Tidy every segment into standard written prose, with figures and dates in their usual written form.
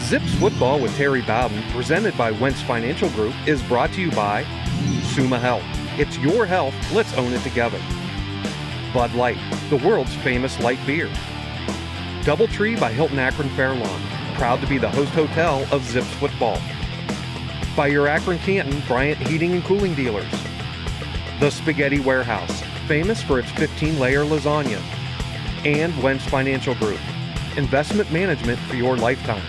Zips Football with Terry Bowden, presented by Wentz Financial Group, is brought to you by Suma Health. It's your health, let's own it together. Bud Light, the world's famous light beer. Doubletree by Hilton Akron Fairlawn, proud to be the host hotel of Zips Football. By your Akron Canton Bryant Heating and Cooling dealers. The Spaghetti Warehouse, famous for its 15-layer lasagna. And Wentz Financial Group, investment management for your lifetime.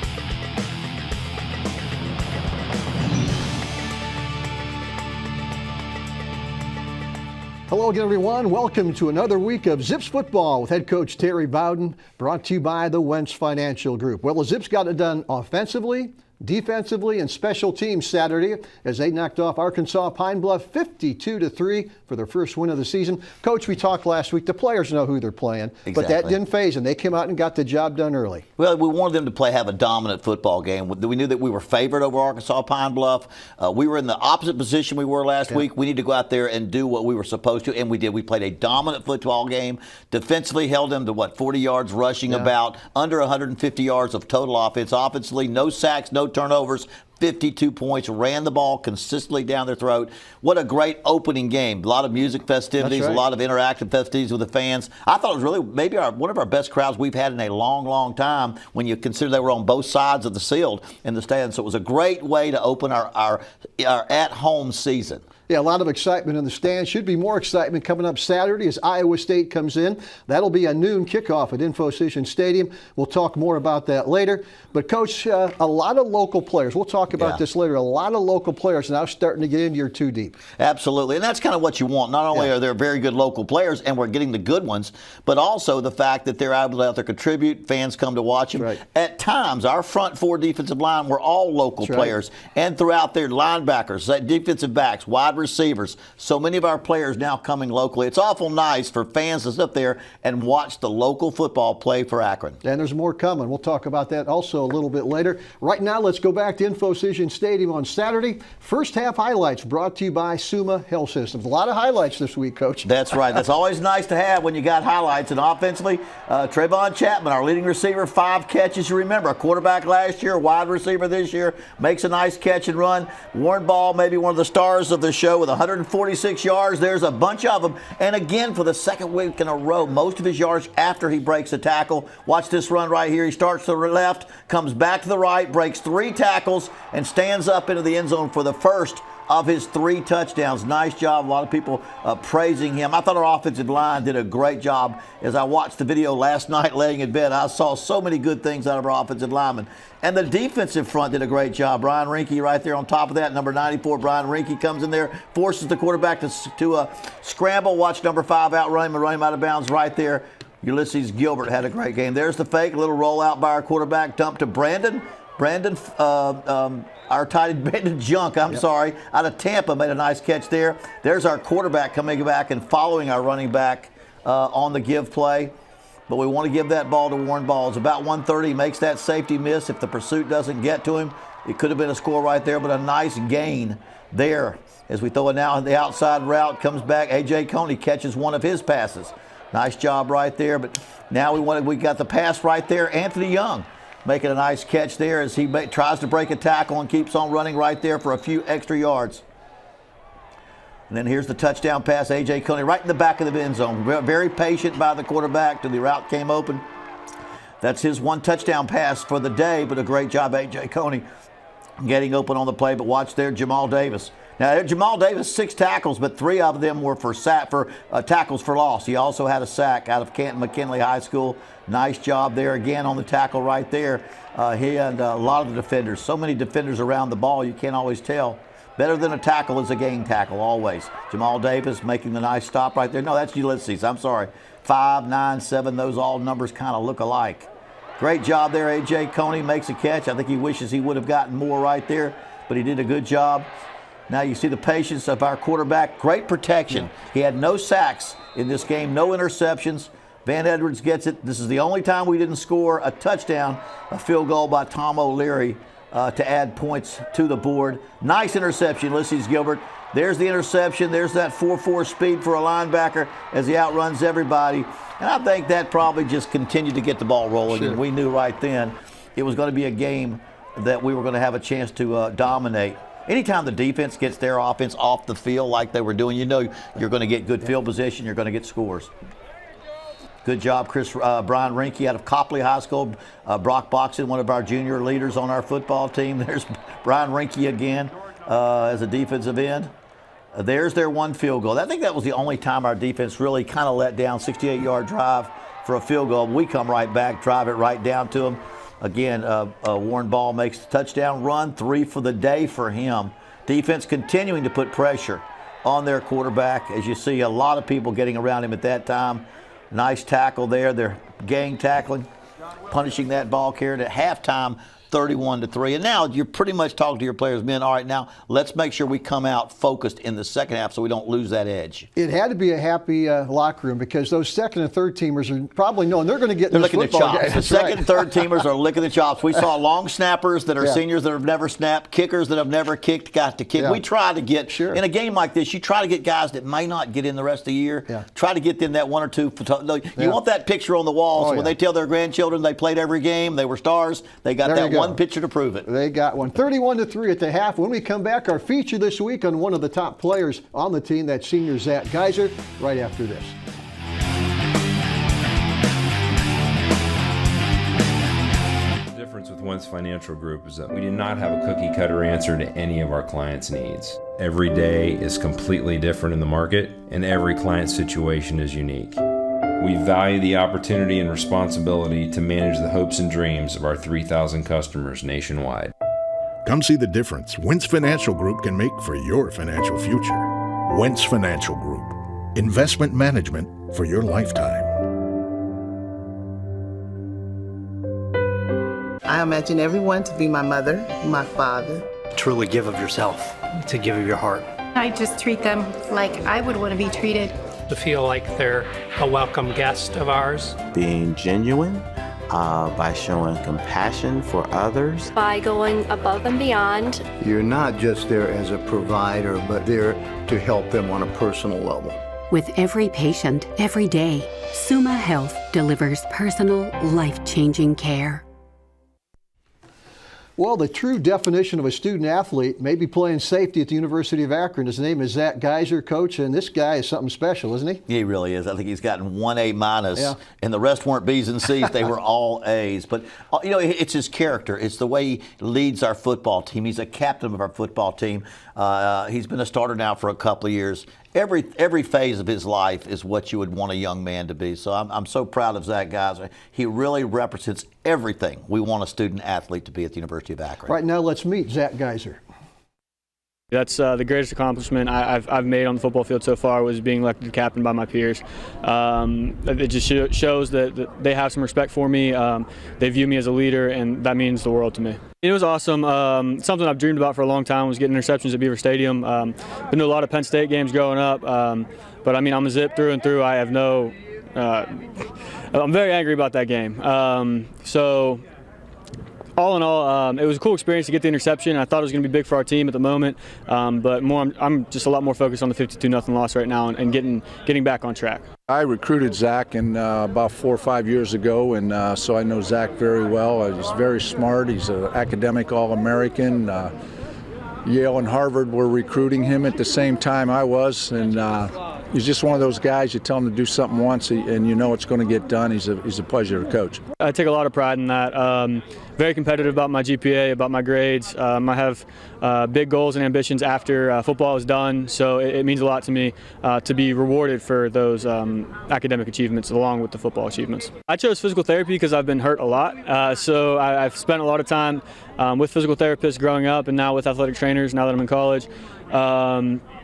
Hello again, everyone. Welcome to another week of Zips Football with head coach Terry Bowden, brought to you by the Wentz Financial Group. Well, the Zips got it done offensively, defensively, and special teams Saturday as they knocked off Arkansas Pine Bluff 52-3 for their first win of the season. Coach, we talked last week, the players know who they're playing, Exactly. But that didn't faze them. They came out and got the job done early. Well, we wanted them to have a dominant football game. We knew that we were favored over Arkansas Pine Bluff. We were in the opposite position we were last week. We need to go out there and do what we were supposed to, and we did. We played a dominant football game. Defensively held them to, 40 yards rushing, about under 150 yards of total offense. Offensively, no sacks, no turnovers. 52 points, ran the ball consistently down their throat. What a great opening game. A lot of music festivities, a lot of interactive festivities with the fans. I thought it was really maybe one of our best crowds we've had in a long, long time when you consider they were on both sides of the field in the stands. So it was a great way to open our at-home season. Yeah, a lot of excitement in the stands. Should be more excitement coming up Saturday as Iowa State comes in. That'll be a noon kickoff at InfoCision Stadium. We'll talk more about that later. But, Coach, a lot of local players. We'll talk about this later. A lot of local players now starting to get into your two deep. Absolutely, and that's kind of what you want. Not only are there very good local players, and we're getting the good ones, but also the fact that they're able to out there contribute. Fans come to watch them. Right. At times, our front four defensive line were all local players, and throughout their linebackers, defensive backs, wide receivers. So many of our players now coming locally. It's awful nice for fans to sit there and watch the local football play for Akron. And there's more coming. We'll talk about that also a little bit later. Right now, let's go back to InfoCision Stadium on Saturday. First half highlights brought to you by Suma Health Systems. A lot of highlights this week, Coach. That's right. That's always nice to have when you got highlights. And offensively, Trayvon Chapman, our leading receiver, 5 catches. You remember, a quarterback last year, wide receiver this year, makes a nice catch and run. Warren Ball, maybe one of the stars of the show with 146 yards. There's a bunch of them. And again, for the second week in a row, most of his yards after he breaks a tackle. Watch this run right here. He starts to the left, comes back to the right, breaks 3 tackles, and stands up into the end zone for the first of his 3 touchdowns. Nice job. A lot of people praising him. I thought our offensive line did a great job. As I watched the video last night laying in bed, I saw so many good things out of our offensive linemen. And the defensive front did a great job. Brian Rinke right there on top of that. Number 94, Brian Rinke comes in there, forces the quarterback to scramble. Watch number 5 outrun him and run him out of bounds right there. Ulysses Gilbert had a great game. There's the fake, a little rollout by our quarterback, dump to Brandon, our tight end, Brandon Junk, sorry, out of Tampa, made a nice catch there. There's our quarterback coming back and following our running back on the give play. But we want to give that ball to Warren Ball. It's about 130. He makes that safety miss. If the pursuit doesn't get to him, it could have been a score right there, but a nice gain there. As we throw it now, the outside route comes back. A.J. Coney catches one of his passes. Nice job right there. But now we got the pass right there. Anthony Young making a nice catch there as he tries to break a tackle and keeps on running right there for a few extra yards. And then here's the touchdown pass, A.J. Coney, right in the back of the end zone. Very patient by the quarterback till the route came open. That's his 1 touchdown pass for the day, but a great job, A.J. Coney, getting open on the play. But watch there, Jamal Davis. Now, Jamal Davis, 6 tackles, but 3 of them were for tackles for loss. He also had a sack out of Canton McKinley High School. Nice job there again on the tackle right there. He had a lot of the defenders. So many defenders around the ball, you can't always tell. Better than a tackle is a game tackle, always. Jamal Davis making the nice stop right there. No, that's Ulysses. I'm sorry. 5, 9, 7, those all numbers kind of look alike. Great job there. A.J. Coney makes a catch. I think he wishes he would have gotten more right there, but he did a good job. Now you see the patience of our quarterback. Great protection. He had no sacks in this game, no interceptions. Van Edwards gets it. This is the only time we didn't score a touchdown, a field goal by Tom O'Leary to add points to the board. Nice interception, Ulysses Gilbert. There's the interception. There's that 4.4 speed for a linebacker as he outruns everybody. And I think that probably just continued to get the ball rolling. Sure. And we knew right then it was going to be a game that we were going to have a chance to dominate. Anytime the defense gets their offense off the field like they were doing, you know you're going to get good field position, you're going to get scores. Good job, Brian Rinke out of Copley High School. Brock Boxon, one of our junior leaders on our football team. There's Brian Rinke again as a defensive end. There's their one field goal. I think that was the only time our defense really kind of let down. 68-yard drive for a field goal. We come right back, drive it right down to them. Again, Warren Ball makes the touchdown run, 3 for the day for him. Defense continuing to put pressure on their quarterback. As you see, a lot of people getting around him at that time. Nice tackle there. They're gang tackling, punishing that ball carrier at halftime, 31-3. And now you're pretty much talking to your players, men, all right, now let's make sure we come out focused in the second half so we don't lose that edge. It had to be a happy locker room because those second and third teamers are probably knowing they're going to get They're this licking the football chops. game. The second and third teamers are licking the chops. We saw long snappers that are seniors that have never snapped, kickers that have never kicked, got to kick. Yeah. We try to get, in a game like this, you try to get guys that may not get in the rest of the year. Yeah. Try to get them that 1 or 2. You want that picture on the wall so when they tell their grandchildren they played every game, they were stars, they got that one picture to prove it. They got one. 31-3 at the half. When we come back, our feature this week on one of the top players on the team, that senior Zach Geiser, right after this. The difference with Wentz Financial Group is that we do not have a cookie cutter answer to any of our clients' needs. Every day is completely different in the market, and every client situation is unique. We value the opportunity and responsibility to manage the hopes and dreams of our 3,000 customers nationwide. Come see the difference Wentz Financial Group can make for your financial future. Wentz Financial Group. Investment management for your lifetime. I imagine everyone to be my mother, my father. Truly give of yourself, to give of your heart. I just treat them like I would want to be treated. To feel like they're a welcome guest of ours. Being genuine, by showing compassion for others. By going above and beyond. You're not just there as a provider, but there to help them on a personal level. With every patient, every day, Summa Health delivers personal, life-changing care. Well, the true definition of a student athlete may be playing safety at the University of Akron. His name is Zach Geiser, coach, and this guy is something special, isn't he? He really is. I think he's gotten 1 A-, and the rest weren't B's and C's. They were all A's. But, you know, it's his character. It's the way he leads our football team. He's a captain of our football team. He's been a starter now for a couple of years. Every phase of his life is what you would want a young man to be. So I'm so proud of Zach Geiser. He really represents everything we want a student athlete to be at the University of Akron. Right now, let's meet Zach Geiser. That's the greatest accomplishment I've made on the football field so far, was being elected captain by my peers. It just shows that they have some respect for me. They view me as a leader, and that means the world to me. It was awesome. Something I've dreamed about for a long time was getting interceptions at Beaver Stadium. Been to a lot of Penn State games growing up, but I mean, I'm a Zip through and through. I have no. I'm very angry about that game. So. All in all, it was a cool experience to get the interception. I thought it was going to be big for our team at the moment, but I'm just a lot more focused on the 52-0 loss right now and getting back on track. I recruited Zach about 4 or 5 years ago, and so I know Zach very well. He's very smart. He's an academic All-American. Yale and Harvard were recruiting him at the same time I was, and he's just one of those guys, you tell him to do something once and you know it's going to get done. He's a pleasure to coach. I take a lot of pride in that. Very competitive about my GPA, about my grades. I have big goals and ambitions after football is done, so it means a lot to me to be rewarded for those academic achievements along with the football achievements. I chose physical therapy because I've been hurt a lot, so I've spent a lot of time with physical therapists growing up and now with athletic trainers now that I'm in college.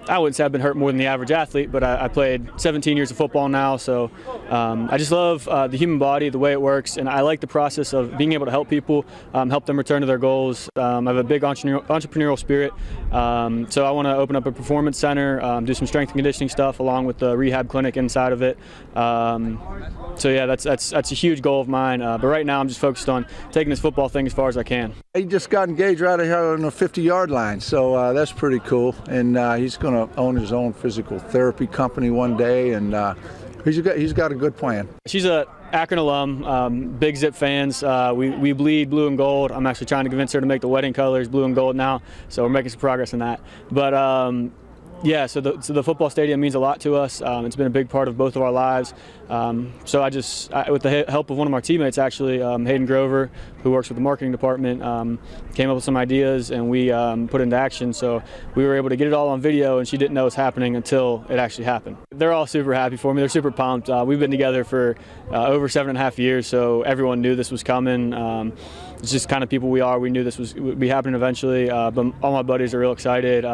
I wouldn't say I've been hurt more than the average athlete, but I played 17 years of football now, so I just love the human body, the way it works, and I like the process of being able to help people, help them return to their goals. I have a big entrepreneurial spirit, so I want to open up a performance center, do some strength and conditioning stuff along with the rehab clinic inside of it. So yeah, that's a huge goal of mine, but right now I'm just focused on taking this football thing as far as I can. He just got engaged right here on the 50-yard line, so that's pretty cool, and he's going to own his own physical therapy company one day, and he's got a good plan. She's a Akron alum, big Zip fans. We bleed blue and gold. I'm actually trying to convince her to make the wedding colors blue and gold now, so we're making some progress in that. But yeah, so the football stadium means a lot to us. It's been a big part of both of our lives. So with the help of one of our teammates, actually, Hayden Grover, who works with the marketing department, came up with some ideas and we put into action. So we were able to get it all on video, and she didn't know it was happening until it actually happened. They're all super happy for me. They're super pumped. We've been together for over 7.5 years, so everyone knew this was coming. It's just kind of people we are. We knew this would be happening eventually, but all my buddies are real excited.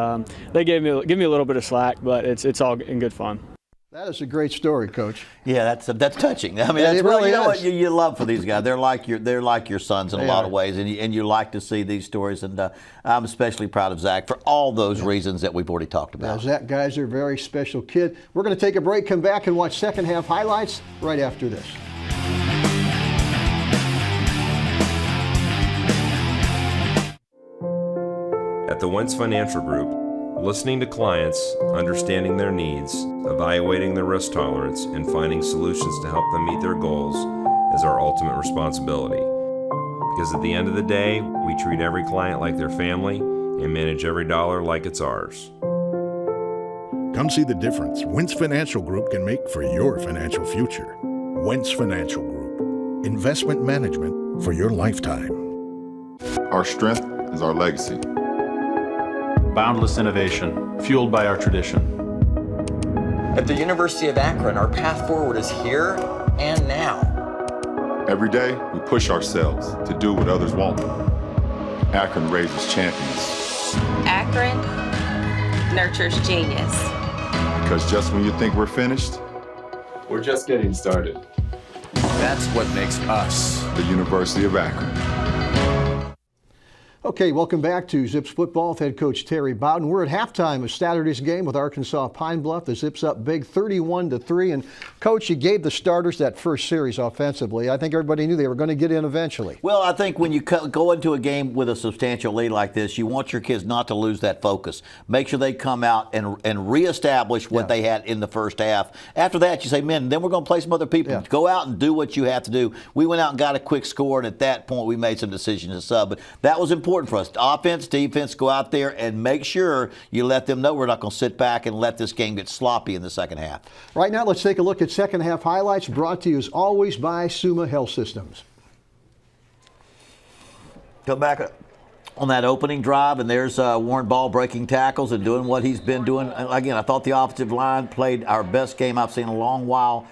They give me a little bit of slack, but it's all in good fun. That is a great story, Coach. Yeah, that's touching. I mean, Yeah, that's it really you know is. what you love for these guys. They're like your sons in a lot of ways, and you like to see these stories. And I'm especially proud of Zach for all those reasons that we've already talked about. Now, Zach Geiser, very special kid. We're going to take a break, come back, and watch second half highlights right after this. At the Wentz Financial Group, listening to clients, understanding their needs, evaluating their risk tolerance, and finding solutions to help them meet their goals is our ultimate responsibility. Because at the end of the day, we treat every client like their family and manage every dollar like it's ours. Come see the difference Wentz Financial Group can make for your financial future. Wentz Financial Group. Investment management for your lifetime. Our strength is our legacy. Boundless innovation, fueled by our tradition. At the University of Akron, our path forward is here and now. Every day, we push ourselves to do what others won't. Akron raises champions. Akron nurtures genius. Because just when you think we're finished, we're just getting started. That's what makes us the University of Akron. Okay, welcome back to Zips Football with head coach Terry Bowden. We're at halftime of Saturday's game with Arkansas Pine Bluff. The Zips up big 31-3. And Coach, you gave the starters that first series offensively. I think everybody knew they were going to get in eventually. Well, I think when you go into a game with a substantial lead like this, you want your kids not to lose that focus. Make sure they come out and reestablish what they had in the first half. After that, you say, man, then we're going to play some other people. Yeah. Go out and do what you have to do. We went out and got a quick score, and at that point, we made some decisions to sub. But that was important for us. Offense, defense, go out there and make sure you let them know we're not going to sit back and let this game get sloppy in the second half. Right now, let's take a look at second half highlights, brought to you as always by Summa Health Systems. Come back on that opening drive, and there's Warren Ball breaking tackles and doing what he's been doing. Again, I thought the offensive line played our best game I've seen in a long while,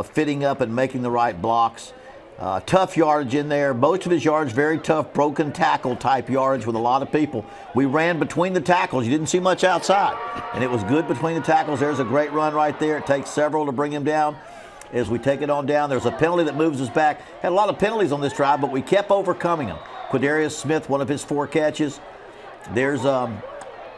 fitting up and making the right blocks. Tough yardage in there. Most of his yards, very tough, broken tackle type yardage with a lot of people. We ran between the tackles. You didn't see much outside, and it was good between the tackles. There's a great run right there. It takes several to bring him down. As we take it on down, there's a penalty that moves us back. Had a lot of penalties on this drive, but we kept overcoming them. Quadarius Smith, one of his 4 catches. There's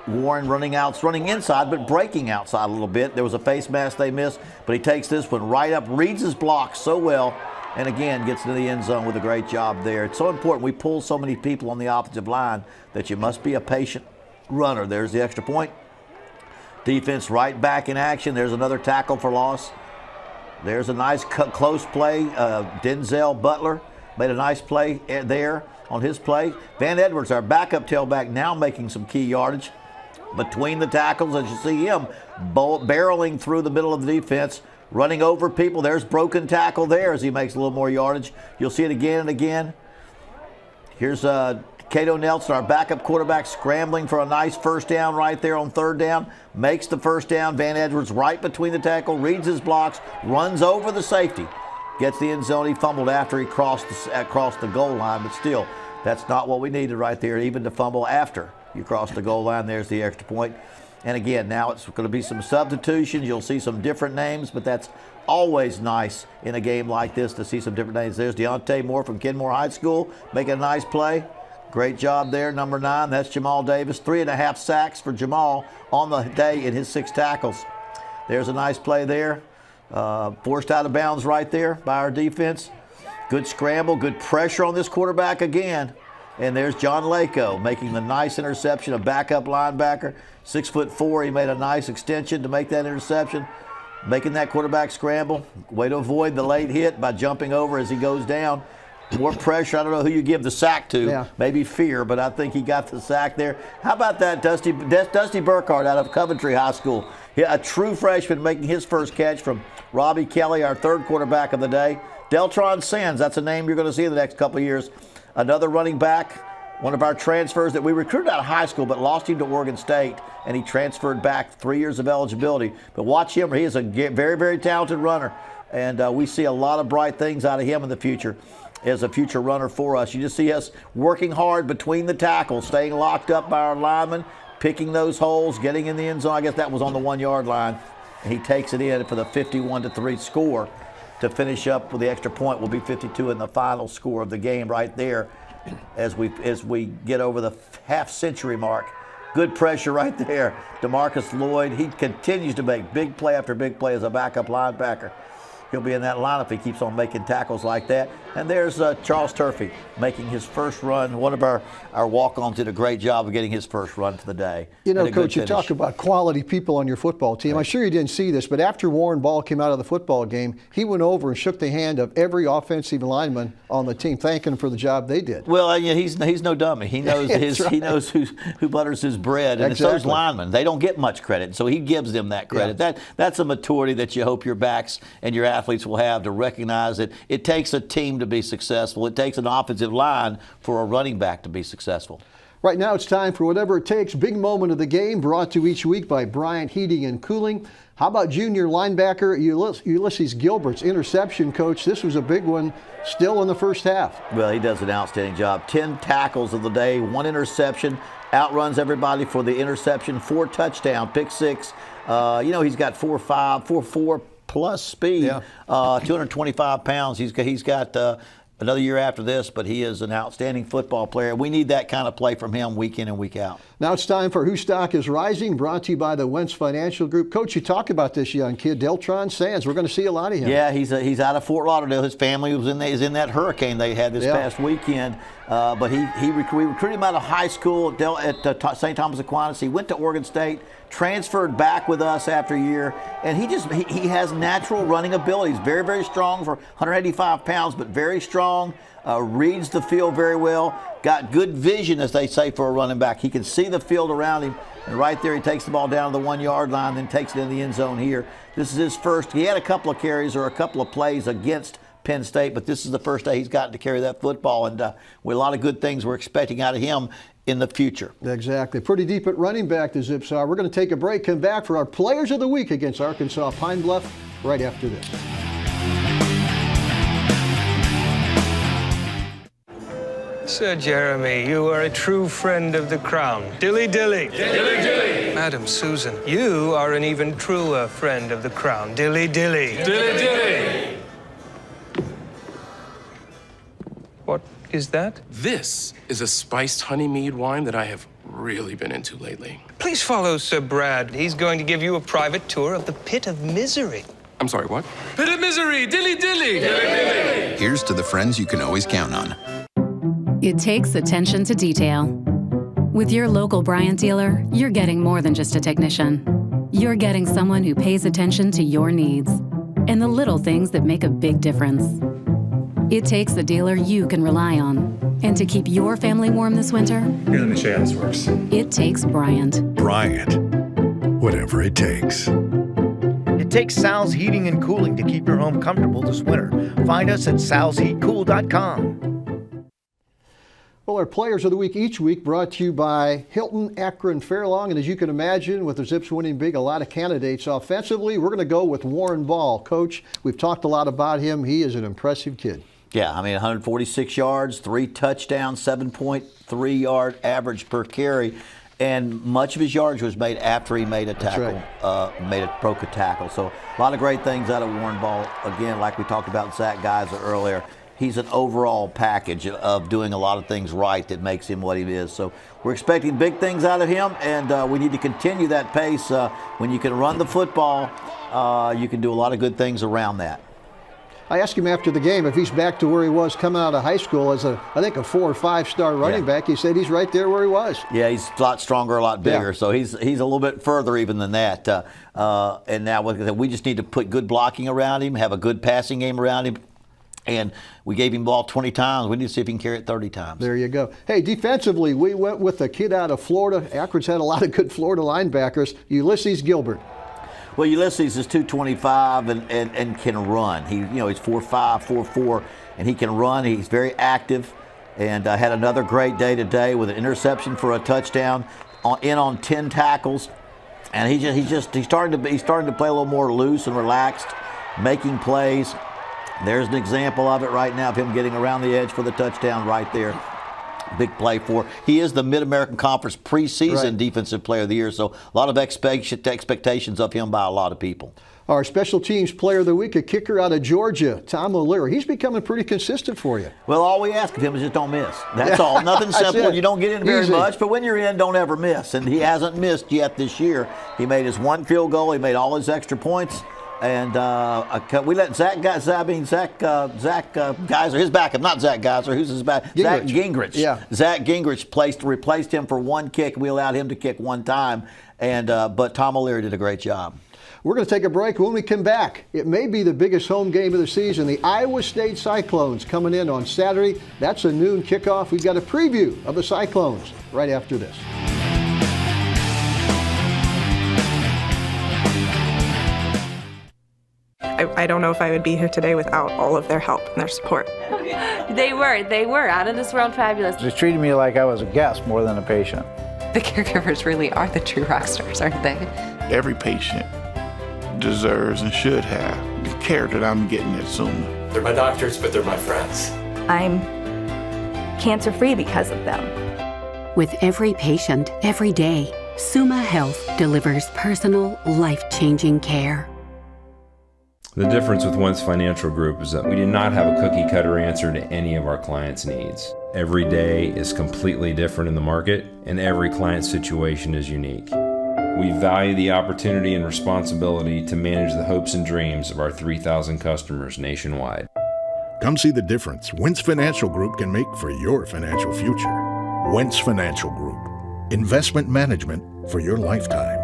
Warren running inside, but breaking outside a little bit. There was a face mask they missed, but he takes this one right up, reads his block so well, and again, gets into the end zone with a great job there. It's so important. We pull so many people on the offensive line that you must be a patient runner. There's the extra point. Defense right back in action. There's another tackle for loss. There's a nice close play. Denzel Butler made a nice play there on his play. Van Edwards, our backup tailback, now making some key yardage between the tackles. As you see him barreling through the middle of the defense, running over people. There's broken tackle there as he makes a little more yardage. You'll see it again and again. Here's Cato Nelson, our backup quarterback, scrambling for a nice first down right there on third down. Makes the first down. Van Edwards right between the tackle, reads his blocks, runs over the safety. Gets the end zone. He fumbled after he crossed the goal line, but still, that's not what we needed right there, even to fumble after you cross the goal line. There's the extra point. And again, now it's going to be some substitutions. You'll see some different names, but that's always nice in a game like this to see some different names. There's Deontay Moore from Kenmore High School making a nice play. Great job there, number 9. That's Jamal Davis. 3.5 sacks for Jamal on the day in his 6 tackles. There's a nice play there. Forced out of bounds right there by our defense. Good scramble, good pressure on this quarterback again. And there's John Lako making the nice interception, a backup linebacker. 6'4", he made a nice extension to make that interception. making that quarterback scramble. Way to avoid the late hit by jumping over as he goes down. More pressure. I don't know who you give the sack to. Yeah. Maybe Fear, but I think he got the sack there. How about that Dusty Burkhardt out of Coventry High School? A true freshman making his first catch from Robbie Kelly, our third quarterback of the day. Deltron Sands, that's a name you're going to see in the next couple of years. Another running back, one of our transfers that we recruited out of high school but lost him to Oregon State, and he transferred back 3 years of eligibility. But watch him. He is a very, very talented runner, and we see a lot of bright things out of him in the future as a future runner for us. You just see us working hard between the tackles, staying locked up by our linemen, picking those holes, getting in the end zone. I guess that was on the 1 yard line. And he takes it in for the 51-3 score to finish up with the extra point. Will be 52 in the final score of the game right there as we get over the half-century mark. Good pressure right there. DeMarcus Lloyd, he continues to make big play after big play as a backup linebacker. He'll be in that lineup if he keeps on making tackles like that. And there's Charles Turfey making his first run. One of our walk-ons did a great job of getting his first run for the day. You know, Coach, you talk about quality people on your football team. Right. I'm sure you didn't see this, but after Warren Ball came out of the football game, he went over and shook the hand of every offensive lineman on the team, thanking them for the job they did. Well, yeah, he's no dummy. He knows he knows who butters his bread, and exactly. It's those linemen. They don't get much credit, so he gives them that credit. Yeah. That's a maturity that you hope your backs and your athletes will have to recognize that it takes a team to be successful. It takes an offensive line for a running back to be successful. Right now it's time for Whatever It Takes. Big moment of the game brought to you each week by Bryant Heating and Cooling. How about junior linebacker Ulysses Gilbert's interception, Coach? This was a big one still in the first half. Well, he does an outstanding job. 10 tackles of the day, 1 interception, outruns everybody for the interception, 4 touchdown, pick 6. He's got 4.5, 4.4 plus speed, 225 pounds. He's got another year after this, but he is an outstanding football player. We need that kind of play from him week in and week out. Now it's time for Whose Stock is Rising, brought to you by the Wentz Financial Group. Coach, you talk about this young kid, Deltron Sands. We're going to see a lot of him. Yeah, he's out of Fort Lauderdale. His family is in that hurricane they had this past weekend. But we recruited him out of high school at St. Thomas Aquinas. He went to Oregon State, transferred back with us after a year, and he has natural running abilities. Very, very strong for 185 pounds, but very strong. Reads the field very well. Got good vision, as they say, for a running back. He can see the field around him, and right there he takes the ball down to the 1 yard line, then takes it in the end zone here. This is his first. He had a couple of carries or a couple of plays against Penn State, but this is the first day he's gotten to carry that football, and with a lot of good things we're expecting out of him in the future. Exactly. Pretty deep at running back, the Zips are. We're going to take a break, come back for our Players of the Week against Arkansas Pine Bluff right after this. Sir Jeremy, you are a true friend of the crown. Dilly dilly. Dilly dilly. Madam Susan, you are an even truer friend of the crown. Dilly dilly. Dilly dilly. What is that? This is a spiced honey mead wine that I have really been into lately. Please follow Sir Brad. He's going to give you a private tour of the Pit of Misery. I'm sorry, what? Pit of Misery, dilly dilly. Dilly dilly. Here's to the friends you can always count on. It takes attention to detail. With your local Bryant dealer, you're getting more than just a technician. You're getting someone who pays attention to your needs and the little things that make a big difference. It takes a dealer you can rely on. And to keep your family warm this winter, here, let me show you how this works. It takes Bryant. Bryant. Whatever it takes. It takes Sal's Heating and Cooling to keep your home comfortable this winter. Find us at salsheatcool.com. Well, our Players of the Week each week brought to you by Hilton, Akron, Fairlawn. And as you can imagine, with the Zips winning big, a lot of candidates offensively. We're going to go with Warren Ball. Coach, we've talked a lot about him. He is an impressive kid. Yeah, 146 yards, 3 touchdowns, 7.3 yard average per carry. And much of his yardage was made after he made a tackle, broke a tackle. So a lot of great things out of Warren Ball. Again, like we talked about Zach Geiser earlier, he's an overall package of doing a lot of things right that makes him what he is. So we're expecting big things out of him, and we need to continue that pace. When you can run the football, you can do a lot of good things around that. I asked him after the game if he's back to where he was coming out of high school as I think a 4- or 5-star running back. He said he's right there where he was. Yeah, he's a lot stronger, a lot bigger. So he's a little bit further even than that. And now we just need to put good blocking around him, have a good passing game around him. And we gave him the ball 20 times. We need to see if he can carry it 30 times. There you go. Hey, defensively, we went with a kid out of Florida. Akron's had a lot of good Florida linebackers. Ulysses Gilbert. Well, Ulysses is 225 and can run. He's 4'5", 4'4", and he can run. He's very active, and had another great day today with an interception for a touchdown, on 10 tackles, and he's starting to play a little more loose and relaxed, making plays. There's an example of it right now of him getting around the edge for the touchdown right there. Big play for. He is the Mid-American Conference preseason Defensive Player of the Year, so a lot of expectations of him by a lot of people. Our Special Teams Player of the Week, a kicker out of Georgia, Tom O'Leary. He's becoming pretty consistent for you. Well, all we ask of him is just don't miss. That's all. Nothing simple. You don't get in very much, but when you're in, don't ever miss. And he hasn't missed yet this year. He made his 1 field goal. He made all his extra points. And we let Zach Geyser, his backup, not Zach Geyser, who's his backup? Zach Gingrich. Yeah. Zach Gingrich replaced him for 1 kick. We allowed him to kick 1 time, but Tom O'Leary did a great job. We're going to take a break. When we come back, it may be the biggest home game of the season. The Iowa State Cyclones coming in on Saturday. That's a noon kickoff. We've got a preview of the Cyclones right after this. I don't know if I would be here today without all of their help and their support. They were out of this world fabulous. They treated me like I was a guest more than a patient. The caregivers really are the true rock stars, aren't they? Every patient deserves and should have the care that I'm getting at Summa. They're my doctors, but they're my friends. I'm cancer-free because of them. With every patient, every day, Summa Health delivers personal, life-changing care. The difference with Wentz Financial Group is that we do not have a cookie cutter answer to any of our clients' needs. Every day is completely different in the market, and every client situation is unique. We value the opportunity and responsibility to manage the hopes and dreams of our 3,000 customers nationwide. Come see the difference Wentz Financial Group can make for your financial future. Wentz Financial Group. Investment management for your lifetime.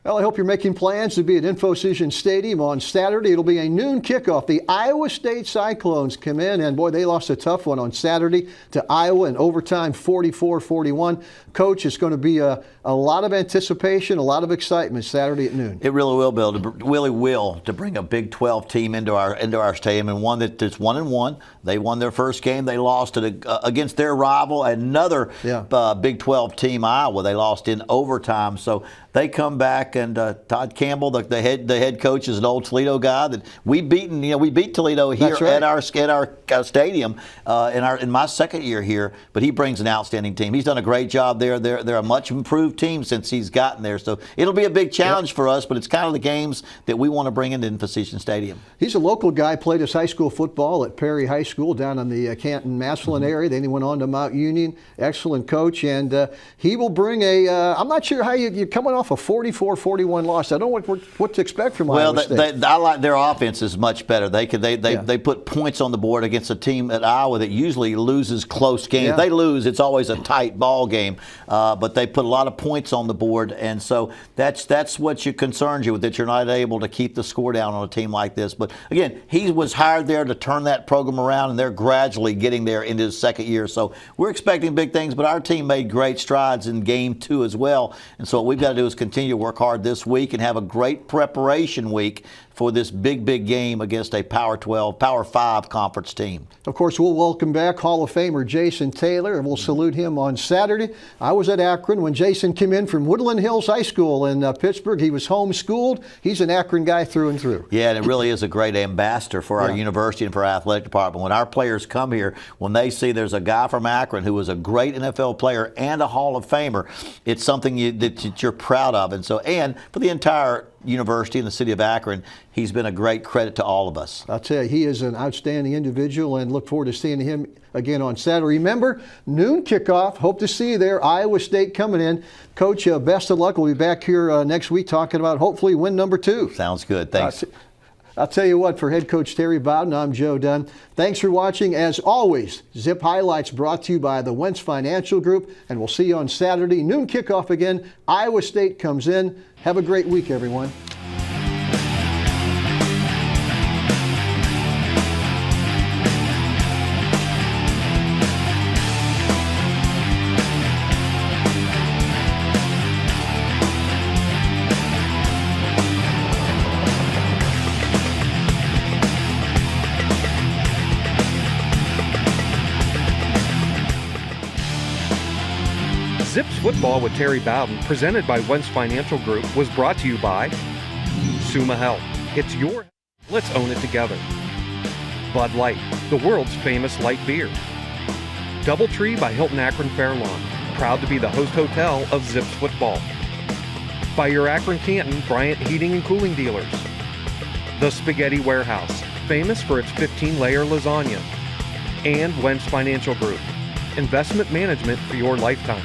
Well, I hope you're making plans to be at InfoCision Stadium on Saturday. It'll be a noon kickoff. The Iowa State Cyclones come in, and boy, they lost a tough one on Saturday to Iowa in overtime, 44-41. Coach, it's going to be a lot of anticipation, a lot of excitement Saturday at noon. It really will, Bill. Really will, to bring a Big 12 team into our stadium, and one that's 1-1. They won their first game. They lost it against their rival, another Big 12 team, Iowa. They lost in overtime. So they come back, and Todd Campbell, the head coach, is an old Toledo guy that we beat Toledo here at our stadium in my second year here. But he brings an outstanding team. He's done a great job there. They're a much improved team since he's gotten there. So it'll be a big challenge for us. But it's kind of the games that we want to bring into InfoCision Stadium. He's a local guy. Played his high school football at Perry High School down in the Canton-Massillon area. Then he went on to Mount Union. Excellent coach, and he will bring I'm not sure how you're coming off a 44-41 loss. I don't know what to expect from Iowa State. I like their offense is much better. They put points on the board against a team at Iowa that usually loses close games. Yeah. They lose, it's always a tight ball game, but they put a lot of points on the board, and so that's what concerns you, that you're not able to keep the score down on a team like this. But again, he was hired there to turn that program around, and they're gradually getting there into his second year. So we're expecting big things, but our team made great strides in game 2 as well. And so what we've got to do is continue to work hard this week and have a great preparation week for this big game against a Power 5 conference team. Of course, we'll welcome back Hall of Famer Jason Taylor, and we'll salute him on Saturday. I was at Akron when Jason came in from Woodland Hills High School in Pittsburgh. He was homeschooled. He's an Akron guy through and through. Yeah, and it really is a great ambassador for our university and for our athletic department. When our players come here, when they see there's a guy from Akron who was a great NFL player and a Hall of Famer, it's something that you're proud of. And for the entire university in the city of Akron. He's been a great credit to all of us. I'll tell you, he is an outstanding individual, and look forward to seeing him again on Saturday. Remember, noon kickoff. Hope to see you there. Iowa State coming in. Coach, best of luck. We'll be back here next week talking about hopefully win number 2. Sounds good. Thanks. I'll tell you what, for head coach Terry Bowden, I'm Joe Dunn. Thanks for watching. As always, Zip Highlights brought to you by the Wentz Financial Group, and we'll see you on Saturday. Noon kickoff again. Iowa State comes in. Have a great week, everyone. Zips Football with Terry Bowden, presented by Wentz Financial Group, was brought to you by Suma Health. It's your, let's own it together. Bud Light, the world's famous light beer. Doubletree by Hilton Akron Fairlawn, proud to be the host hotel of Zips Football. By your Akron Canton Bryant Heating and Cooling dealers. The Spaghetti Warehouse, famous for its 15-layer lasagna. And Wentz Financial Group, investment management for your lifetime.